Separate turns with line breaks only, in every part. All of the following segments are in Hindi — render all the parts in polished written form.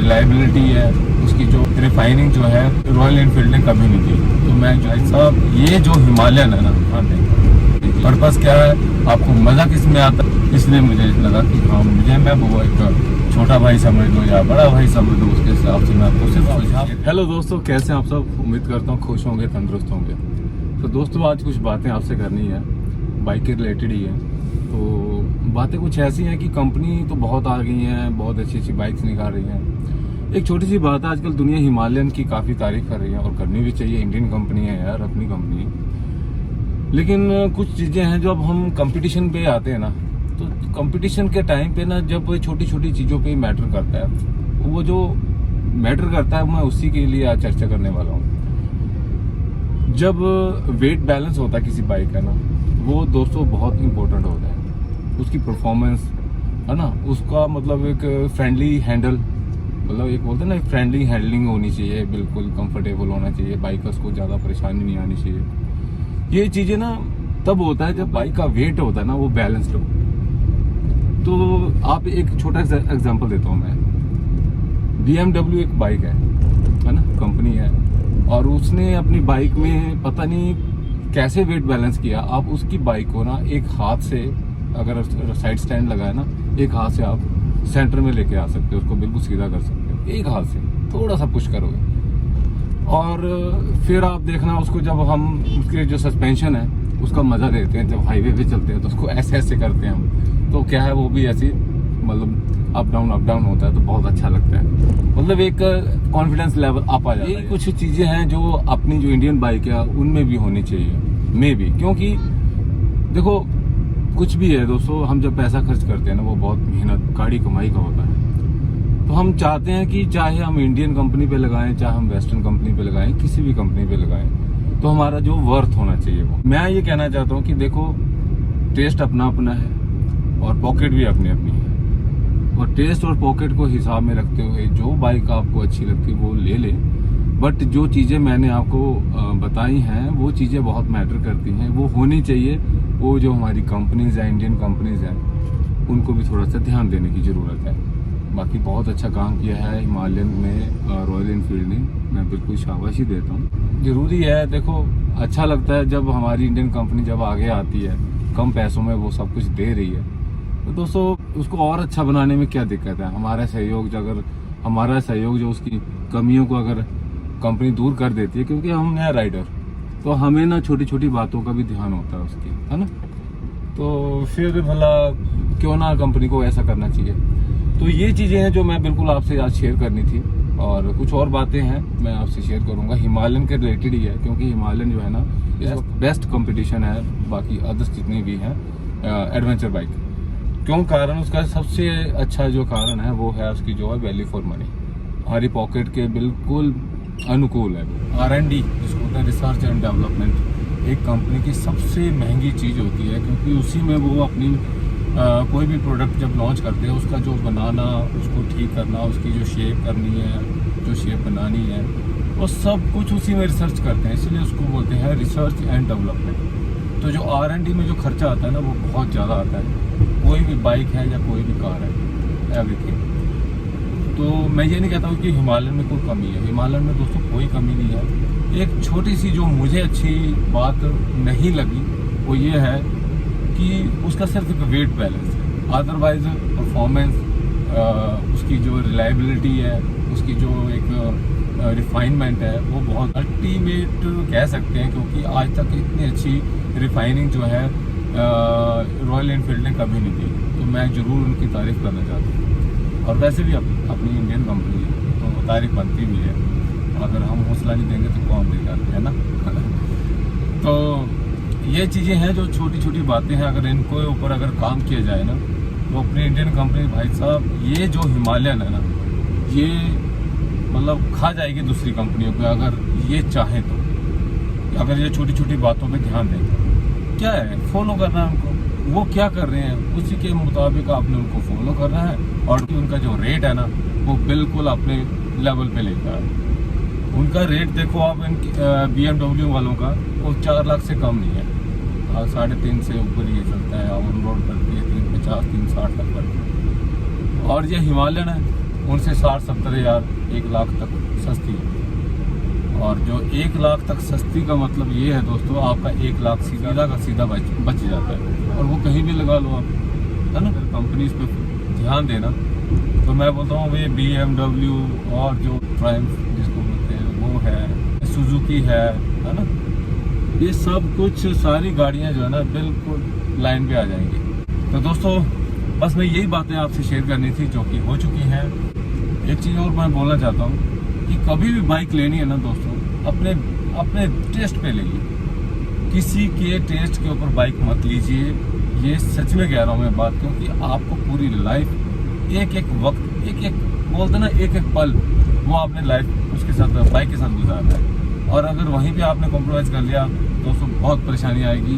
रिलायबिलिटी है, उसकी जो रिफाइनिंग जो है रॉयल एनफील्ड ने कभी नहीं की। तो मैं भाई साहब ये जो हिमालयन है ना, पर्पस क्या है, आपको मजा किस में आता है, इसलिए मुझे लगा कि हाँ मैं वो एक छोटा भाई समझ लो या बड़ा भाई समझ लो, उसके हिसाब से मैं आपको सिर्फ। हेलो दोस्तों, कैसे हैं आप सब? उम्मीद करता हूँ खुश होंगे, तंदुरुस्त होंगे। तो दोस्तों आज कुछ बातें आपसे करनी है, बाइक के रिलेटेड ही है। तो बातें कुछ ऐसी हैं कि कंपनी तो बहुत आ गई हैं, बहुत अच्छी अच्छी बाइक्स निकाल रही हैं। एक छोटी सी बात है, आजकल दुनिया हिमालयन की काफ़ी तारीफ कर रही है और करनी भी चाहिए। इंडियन कंपनी है यार, अपनी कंपनी। लेकिन कुछ चीज़ें हैं जो अब हम कंपटीशन पे आते हैं ना, तो कंपटीशन के टाइम पे ना जब छोटी छोटी चीज़ों पे मैटर करता है, वो जो मैटर करता है मैं उसी के लिए आज चर्चा करने वाला हूँ। जब वेट बैलेंस होता है किसी बाइक का ना, वो दोस्तों बहुत इंपॉर्टेंट होता है। उसकी परफॉर्मेंस है ना, उसका मतलब एक फ्रेंडली हैंडल, मतलब एक बोलते हैं ना, फ्रेंडली हैंडलिंग होनी चाहिए, बिल्कुल कंफर्टेबल होना चाहिए, बाइकर्स को ज़्यादा परेशानी नहीं आनी चाहिए। ये चीज़ें ना तब होता है जब बाइक का वेट होता है ना वो बैलेंस्ड हो। तो आप एक छोटा एग्जांपल देता हूँ मैं। BMW एक बाइक है ना, कंपनी है, और उसने अपनी बाइक में पता नहीं कैसे वेट बैलेंस किया। आप उसकी बाइक को ना एक हाथ से, अगर साइड स्टैंड लगाए ना, एक हाथ से आप सेंटर में लेके आ सकते हो, उसको बिल्कुल सीधा कर सकते हो एक हाथ से, थोड़ा सा पुश करोगे। और फिर आप देखना उसको, जब हम उसके जो सस्पेंशन है उसका मजा लेते हैं, जब हाईवे पे चलते हैं तो उसको ऐसे ऐसे करते हैं हम, तो क्या है वो भी ऐसी मतलब अप डाउन होता है, तो बहुत अच्छा लगता है। मतलब एक कॉन्फिडेंस लेवल अप आ जाता है। ये कुछ चीजें हैं जो अपनी जो इंडियन बाइक है उनमें भी होनी चाहिए, मे भी। क्योंकि देखो कुछ भी है दोस्तों, हम जब पैसा खर्च करते हैं ना, वो बहुत मेहनत गाड़ी कमाई का होता है। तो हम चाहते हैं कि चाहे हम इंडियन कंपनी पे लगाएं, चाहे हम वेस्टर्न कंपनी पे लगाएं, किसी भी कंपनी पे लगाएं, तो हमारा जो वर्थ होना चाहिए वो। मैं ये कहना चाहता हूँ कि देखो, टेस्ट अपना अपना है और पॉकेट भी अपनी अपनी है। और टेस्ट और पॉकेट को हिसाब में रखते हुए जो बाइक आपको अच्छी लगती है वो ले ले। बट जो चीज़ें मैंने आपको बताई हैं वो चीज़ें बहुत मैटर करती हैं, वो होनी चाहिए। वो जो हमारी कंपनीज हैं, इंडियन कंपनीज हैं, उनको भी थोड़ा सा ध्यान देने की ज़रूरत है। बाकी बहुत अच्छा काम किया है हिमालयन में रॉयल एनफील्ड ने, मैं बिल्कुल शाबाशी देता हूँ। ज़रूरी है, देखो अच्छा लगता है जब हमारी इंडियन कंपनी जब आगे आती है, कम पैसों में वो सब कुछ दे रही है। तो दोस्तों उसको और अच्छा बनाने में क्या दिक्कत है? हमारा सहयोग जो उसकी कमियों को अगर कंपनी दूर कर देती है, क्योंकि हम नया राइडर, तो हमें ना छोटी छोटी बातों का भी ध्यान होता है उसकी, है ना। तो फिर भला क्यों ना कंपनी को ऐसा करना चाहिए। तो ये चीज़ें हैं जो मैं बिल्कुल आपसे आज शेयर करनी थी। और कुछ और बातें हैं मैं आपसे शेयर करूंगा, हिमालयन के रिलेटेड ही है। क्योंकि हिमालयन जो है ना, इस बेस्ट कंपटीशन है बाकी अदर्स जितनी भी हैं एडवेंचर बाइक। क्यों? कारण उसका सबसे अच्छा जो कारण है वो है उसकी जो है वैल्यू फॉर मनी, हमारी पॉकेट के बिल्कुल अनुकूल है। R&D जिसको होता है, रिसर्च एंड डेवलपमेंट, एक कंपनी की सबसे महंगी चीज़ होती है। क्योंकि उसी में वो अपनी कोई भी प्रोडक्ट जब लॉन्च करते हैं, उसका जो बनाना, उसको ठीक करना, उसकी जो शेप करनी है, जो शेप बनानी है, वो सब कुछ उसी में रिसर्च करते हैं। इसलिए उसको बोलते हैं रिसर्च एंड डेवलपमेंट। तो जो R&D में जो खर्चा आता है ना, वो बहुत ज़्यादा आता है। कोई भी बाइक है या कोई भी कार है, एवरीथिंग। तो मैं ये नहीं कहता हूँ कि हिमालयन में कोई कमी है। हिमालयन में दोस्तों कोई कमी नहीं है। एक छोटी सी जो मुझे अच्छी बात नहीं लगी वो ये है कि उसका सिर्फ एक वेट बैलेंस है। अदरवाइज परफॉर्मेंस, उसकी जो रिलायबिलिटी है, उसकी जो एक रिफाइनमेंट है, वो बहुत अल्टीमेट कह सकते हैं। क्योंकि आज तक इतनी अच्छी रिफाइनिंग जो है रॉयल एनफील्ड ने कभी नहीं दी। तो मैं ज़रूर उनकी तारीफ़ करना चाहता हूँ। और वैसे भी अपनी इंडियन कंपनी है तो तारीफ बनती भी है। अगर हम हौसला नहीं देंगे तो कौन देगा, है ना। तो ये चीज़ें हैं जो छोटी छोटी बातें हैं, अगर इनको ऊपर अगर काम किया जाए ना, तो अपनी इंडियन कंपनी भाई साहब, ये जो हिमालयन है ना, ये मतलब खा जाएगी दूसरी कंपनियों पे, अगर ये चाहें तो। अगर ये छोटी छोटी बातों पे ध्यान दें, क्या है फॉलो करना है उनको, वो क्या कर रहे हैं उसी के मुताबिक आपने उनको फॉलो करना है। और उनका जो रेट है ना, वो बिल्कुल अपने लेवल पे लेकर है। उनका रेट देखो आप, BMW वालों का वो 4 लाख से कम नहीं है, 3.5 से ऊपर ये चलता है। ऑन रोड पर 350 360 तक पड़ती है। और ये हिमालयन है, उनसे 60-70 हज़ार 1 लाख तक सस्ती है। और जो 1 लाख तक सस्ती का मतलब ये है दोस्तों, आपका 1 लाख सीधा का सीधा बच जाता है और वो कहीं भी लगा लो आप, है ना। कंपनीज पे ध्यान देना। तो मैं बोलता हूँ ये BMW और जो ट्रायम्फ जिसको बोलते हैं वो है, सुजुकी है ना, ये सब कुछ सारी गाड़ियाँ जो है ना बिल्कुल लाइन पे आ जाएंगी। तो दोस्तों बस मैं यही बातें आपसे शेयर करनी थी जो कि हो चुकी हैं। एक चीज़ और मैं बोलना चाहता हूँ कि कभी भी बाइक लेनी है ना दोस्तों, अपने टेस्ट पे लेंगे, किसी के टेस्ट के ऊपर बाइक मत लीजिए। ये सच में कह रहा हूँ मैं बात, क्योंकि आपको पूरी लाइफ एक एक वक्त एक बोलते ना एक पल वो आपने लाइफ उसके साथ बाइक के साथ गुजारना है। और अगर वहीं पे आपने कॉम्प्रोमाइज़ कर लिया दोस्तों, बहुत परेशानी आएगी।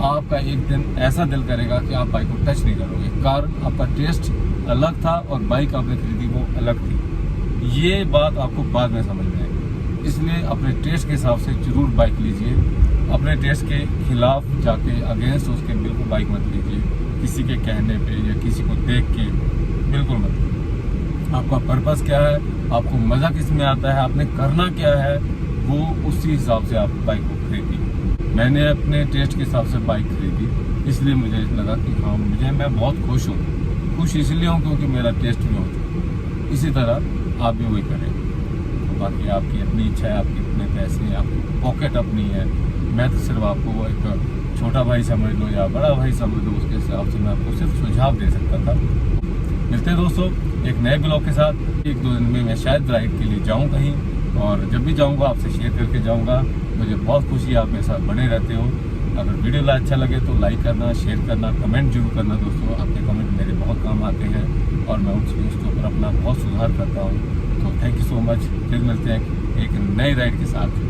आपका एक दिन ऐसा दिल करेगा कि आप बाइक को टच नहीं करोगे, कारण आपका टेस्ट अलग था और बाइक आपने खरीदी वो अलग थी। ये बात आपको बाद में समझ में आएगी। इसलिए अपने टेस्ट के हिसाब से जरूर बाइक लीजिए। अपने टेस्ट के खिलाफ जाके अगेंस्ट उसके बिल्कुल बाइक मत लीजिए, किसी के कहने पे या किसी को देख के बिल्कुल मत। आपका पर्पस क्या है, आपको मज़ा किस में आता है, आपने करना क्या है, वो उसी हिसाब से आप बाइक को खरीदिए। मैंने अपने टेस्ट के हिसाब से बाइक खरीदी, इसलिए मुझे लगा कि हाँ मैं बहुत खुश हूँ। खुश इसलिए हूँ क्योंकि मेरा टेस्ट में होता। इसी तरह आप भी वही करें। तो बाकी आपकी अपनी इच्छा है, आपके अपने पैसे हैं, आपकी पॉकेट अपनी है। मैं तो सिर्फ आपको एक छोटा भाई समझ लो या बड़ा भाई समझ लो, उसके हिसाब से मैं आपको सिर्फ सुझाव दे सकता था। मिलते हैं दोस्तों एक नए ब्लॉग के साथ। 1-2 दिन में मैं शायद राइड के लिए जाऊँ कहीं, और जब भी जाऊँगा आपसे शेयर करके जाऊँगा। मुझे बहुत खुशी है आप मेरे साथ बने रहते हो। अगर वीडियो अच्छा लगे तो लाइक करना, शेयर करना, कमेंट जरूर करना दोस्तों। आपके कमेंट मेरे बहुत काम आते हैं और मैं उसके ऊपर अपना बहुत सुधार करता हूँ। तो थैंक यू सो मच। फिर मिलते हैं एक नई राइड के साथ।